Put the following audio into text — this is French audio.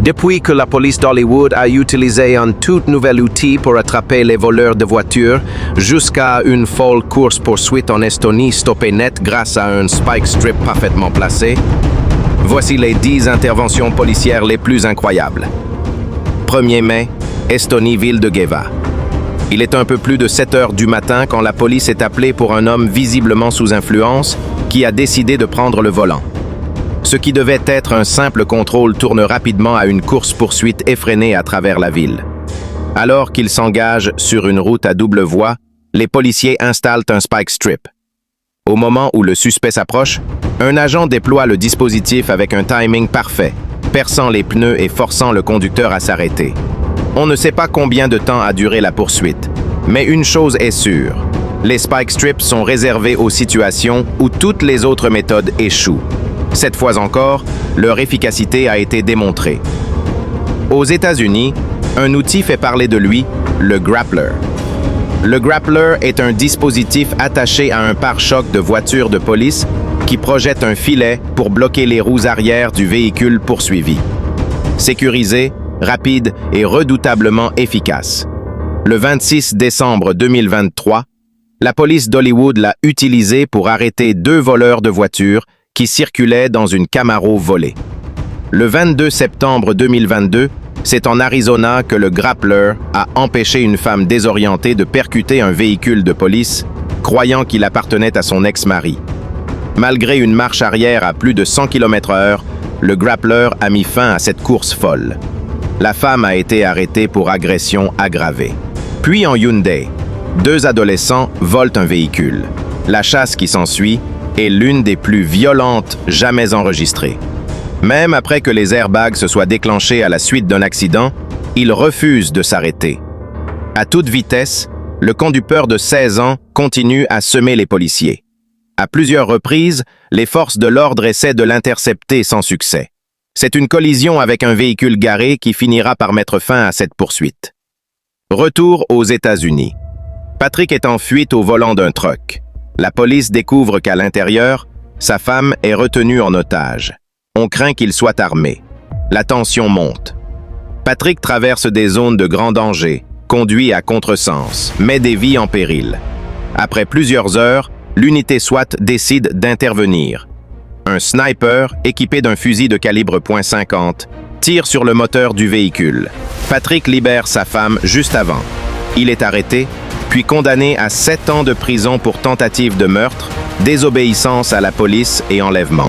Depuis que la police d'Hollywood a utilisé un tout nouvel outil pour attraper les voleurs de voitures, jusqu'à une folle course-poursuite en Estonie stoppée net grâce à un spike strip parfaitement placé, voici les 10 interventions policières les plus incroyables. 1er mai, Estonie, ville de Geva. Il est un peu plus de 7 heures du matin quand la police est appelée pour un homme visiblement sous influence qui a décidé de prendre le volant. Ce qui devait être un simple contrôle tourne rapidement à une course-poursuite effrénée à travers la ville. Alors qu'ils s'engagent sur une route à double voie, les policiers installent un spike strip. Au moment où le suspect s'approche, un agent déploie le dispositif avec un timing parfait, perçant les pneus et forçant le conducteur à s'arrêter. On ne sait pas combien de temps a duré la poursuite, mais une chose est sûre, les spike strips sont réservés aux situations où toutes les autres méthodes échouent. Cette fois encore, leur efficacité a été démontrée. Aux États-Unis, un outil fait parler de lui, le grappler. Le grappler est un dispositif attaché à un pare-choc de voiture de police qui projette un filet pour bloquer les roues arrière du véhicule poursuivi. Sécurisé, rapide et redoutablement efficace. Le 26 décembre 2023, la police d'Hollywood l'a utilisé pour arrêter 2 voleurs de voitures qui circulait dans une Camaro volée. Le 22 septembre 2022, c'est en Arizona que le grappler a empêché une femme désorientée de percuter un véhicule de police, croyant qu'il appartenait à son ex-mari. Malgré une marche arrière à plus de 100 km/h, le grappler a mis fin à cette course folle. La femme a été arrêtée pour agression aggravée. Puis en Hyundai, 2 adolescents volent un véhicule. La chasse qui s'ensuit est l'une des plus violentes jamais enregistrées. Même après que les airbags se soient déclenchés à la suite d'un accident, ils refusent de s'arrêter. À toute vitesse, le conducteur de 16 ans continue à semer les policiers. À plusieurs reprises, les forces de l'ordre essaient de l'intercepter sans succès. C'est une collision avec un véhicule garé qui finira par mettre fin à cette poursuite. Retour aux États-Unis. Patrick est en fuite au volant d'un truck. La police découvre qu'à l'intérieur, sa femme est retenue en otage. On craint qu'il soit armé. La tension monte. Patrick traverse des zones de grand danger, conduit à contresens, met des vies en péril. Après plusieurs heures, l'unité SWAT décide d'intervenir. Un sniper, équipé d'un fusil de calibre .50, tire sur le moteur du véhicule. Patrick libère sa femme juste avant. Il est arrêté, puis condamné à 7 ans de prison pour tentative de meurtre, désobéissance à la police et enlèvement.